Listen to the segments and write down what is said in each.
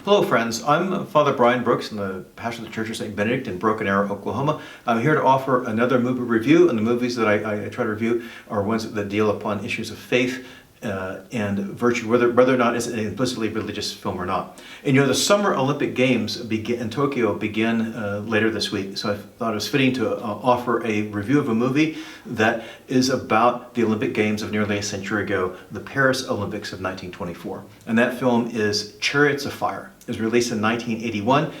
Hello friends, I'm Father Bryan Brooks, I'm the pastor of the Church of St. Benedict in Broken Arrow, Oklahoma. I'm here to offer another movie review, and the movies that I try to review are ones that deal upon issues of faith and virtue, whether or not it's an implicitly religious film or not. And the Summer Olympic Games in Tokyo begin later this week, so I thought it was fitting to offer a review of a movie that is about the Olympic Games of nearly a century ago, the Paris Olympics of 1924. And that film is Chariots of Fire. It was released in 1981.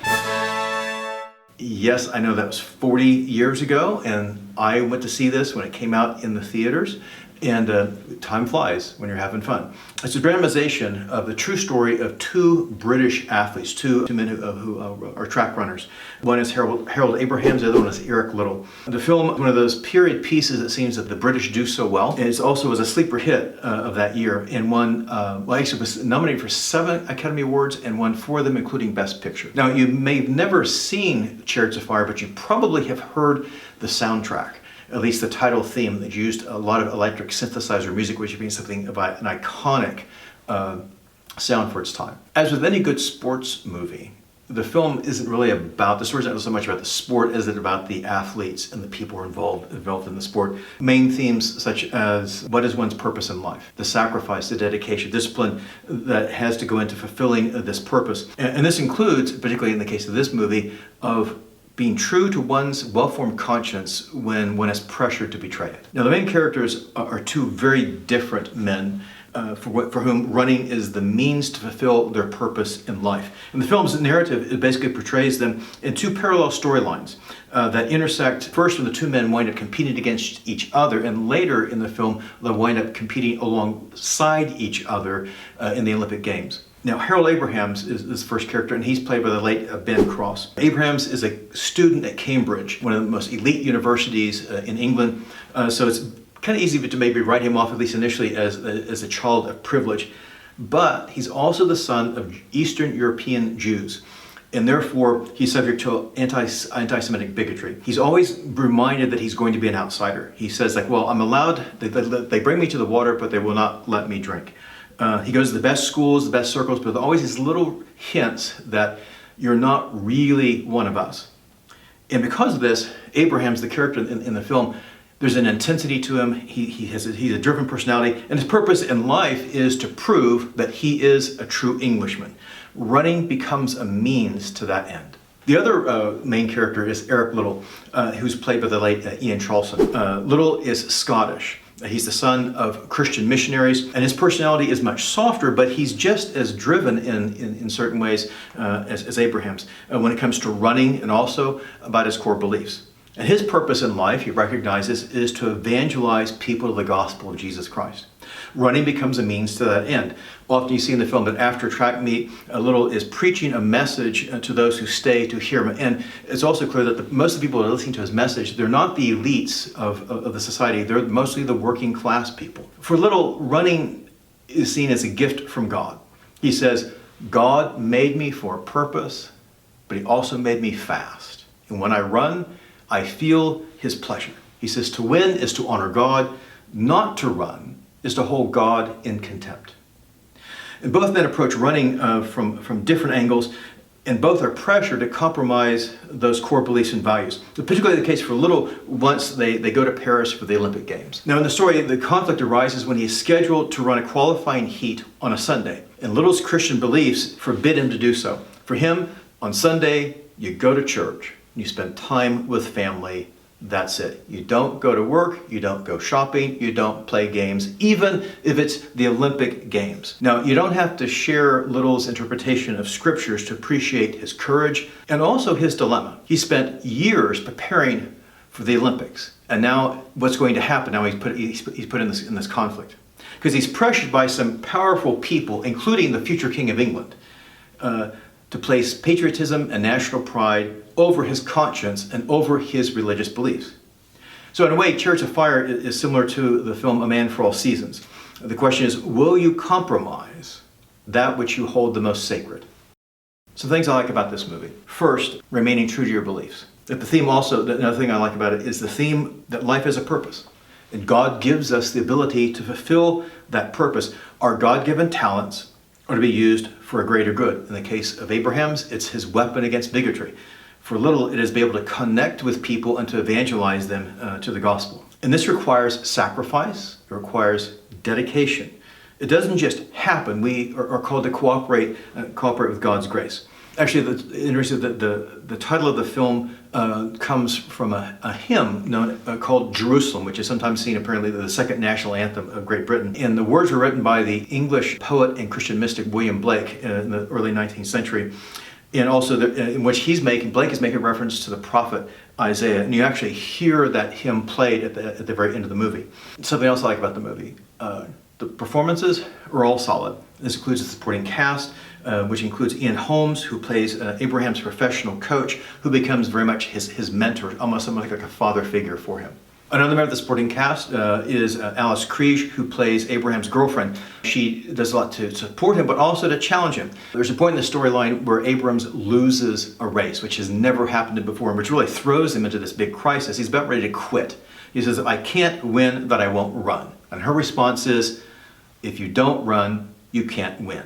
Yes, I know that was 40 years ago, and I went to see this when it came out in the theaters. And time flies when you're having fun. It's a dramatization of the true story of two British athletes, two men who are track runners. One is Harold Abrahams, the other one is Eric Liddell. The film is one of those period pieces it seems that the British do so well. And it also was a sleeper hit of that year and actually was nominated for 7 Academy Awards and won 4 of them, including Best Picture. Now, you may have never seen Chariots of Fire, but you probably have heard the soundtrack. At least the title theme that used a lot of electric synthesizer music, which means something about an iconic sound for its time. As with any good sports movie, the film isn't really about, the story's not so much about the sport as it about the athletes and the people involved in the sport. Main themes such as what is one's purpose in life, the sacrifice, the dedication, discipline that has to go into fulfilling this purpose. And this includes, particularly in the case of this movie, of being true to one's well-formed conscience when one is pressured to betray it. Now, the main characters are two very different men for whom running is the means to fulfill their purpose in life. And the film's narrative, it basically portrays them in two parallel storylines that intersect first when the two men wind up competing against each other, and later in the film they'll wind up competing alongside each other in the Olympic Games. Now, Harold Abrahams is the first character, and he's played by the late Ben Cross. Abrahams is a student at Cambridge, one of the most elite universities in England, so it's kind of easy to maybe write him off, at least initially, as a child of privilege. But he's also the son of Eastern European Jews, and therefore he's subject to anti-Semitic bigotry. He's always reminded that he's going to be an outsider. He says, I'm allowed, they bring me to the water, but they will not let me drink. He goes to the best schools, the best circles, but always these little hints that you're not really one of us. And because of this, Abraham's the character in the film. There's an intensity to him. He's a driven personality, and his purpose in life is to prove that he is a true Englishman. Running becomes a means to that end. The other main character is Eric Liddell, who's played by the late Ian Charleson. Liddell is Scottish. He's the son of Christian missionaries, and his personality is much softer, but he's just as driven in certain ways as Abraham's when it comes to running and also about his core beliefs. And his purpose in life, he recognizes, is to evangelize people to the gospel of Jesus Christ. Running becomes a means to that end. Often you see in the film that after a track meet, Liddell is preaching a message to those who stay to hear him. And it's also clear that most of the people who are listening to his message, they're not the elites of the society. They're mostly the working class people. For Liddell, running is seen as a gift from God. He says, God made me for a purpose, but he also made me fast. And when I run, I feel his pleasure. He says to win is to honor God, not to run is to hold God in contempt. And both men approach running from different angles, and both are pressured to compromise those core beliefs and values. Particularly the case for Liddell once they go to Paris for the Olympic Games. Now in the story, the conflict arises when he is scheduled to run a qualifying heat on a Sunday, and Liddell's Christian beliefs forbid him to do so. For him, on Sunday, you go to church, you spend time with family. That's it. You don't go to work, you don't go shopping, you don't play games, even if it's the Olympic Games. Now, you don't have to share Liddell's interpretation of scriptures to appreciate his courage and also his dilemma. He spent years preparing for the Olympics, and now what's going to happen? Now he's put in this conflict. Because he's pressured by some powerful people, including the future King of England, to place patriotism and national pride over his conscience and over his religious beliefs. So in a way, Chariots of Fire is similar to the film A Man for All Seasons. The question is, will you compromise that which you hold the most sacred? Some things I like about this movie. First, remaining true to your beliefs. The theme also, another thing I like about it is the theme that life has a purpose. And God gives us the ability to fulfill that purpose. Our God-given talents are to be used for a greater good. In the case of Abraham's, it's his weapon against bigotry. For little, it is to be able to connect with people and to evangelize them to the gospel. And this requires sacrifice. It requires dedication. It doesn't just happen. We are called to cooperate with God's grace. Actually, the title of the film comes from a hymn called Jerusalem, which is sometimes seen apparently the second national anthem of Great Britain. And the words were written by the English poet and Christian mystic William Blake in the early 19th century. And also in which Blake is making reference to the prophet Isaiah. And you actually hear that hymn played at the very end of the movie. Something else I like about the movie. The performances are all solid. This includes the supporting cast, which includes Ian Holmes, who plays Abraham's professional coach, who becomes very much his mentor, almost like a father figure for him. Another member of the supporting cast is Alice Kriege, who plays Abraham's girlfriend. She does a lot to support him, but also to challenge him. There's a point in the storyline where Abrams loses a race, which has never happened before, and which really throws him into this big crisis. He's about ready to quit. He says, if I can't win, then I won't run. And her response is, if you don't run, you can't win.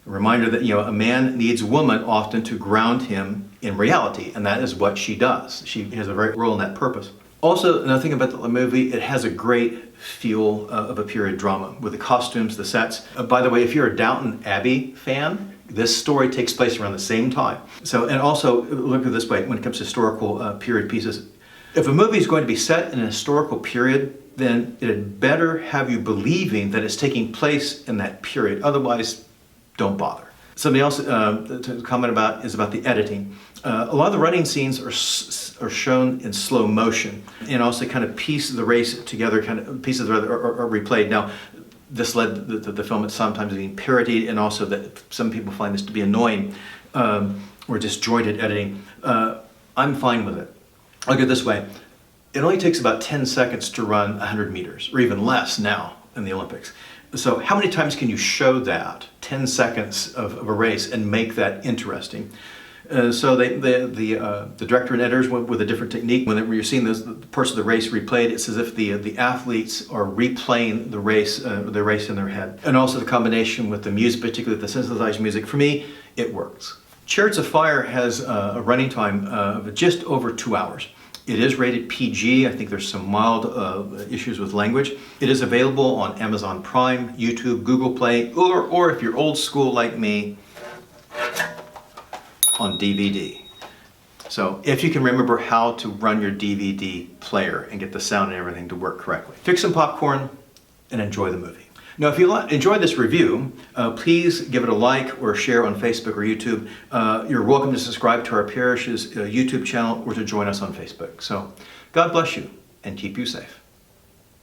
A reminder that a man needs a woman often to ground him in reality, and that is what she does. She has a very role in that purpose. Also, another thing about the movie, it has a great feel of a period drama with the costumes, the sets. By the way, if you're a Downton Abbey fan, this story takes place around the same time. And also, look at it this way, when it comes to historical period pieces, if a movie is going to be set in a historical period, then it had better have you believing that it's taking place in that period. Otherwise, don't bother. Something else to comment about is about the editing. A lot of the running scenes are shown in slow motion, and also kind of piece the race together, kind of pieces are replayed. Now, this led the film at sometimes being parodied, and also that some people find this to be annoying or disjointed editing. I'm fine with it. I'll go this way. It only takes about 10 seconds to run 100 meters, or even less now in the Olympics. So how many times can you show that, 10 seconds of a race, and make that interesting? So the director and editors went with a different technique. When you're seeing the parts of the race replayed, it's as if the athletes are replaying the race in their head. And also the combination with the music, particularly the synthesized music, for me, it works. Chariots of Fire has a running time of just over 2 hours. It is rated PG. I think there's some mild issues with language. It is available on Amazon Prime, YouTube, Google Play, or if you're old school like me, on DVD. So if you can remember how to run your DVD player and get the sound and everything to work correctly. Fix some popcorn and enjoy the movie. Now, if you enjoyed this review, please give it a like or share on Facebook or YouTube. You're welcome to subscribe to our parish's YouTube channel or to join us on Facebook. So God bless you and keep you safe.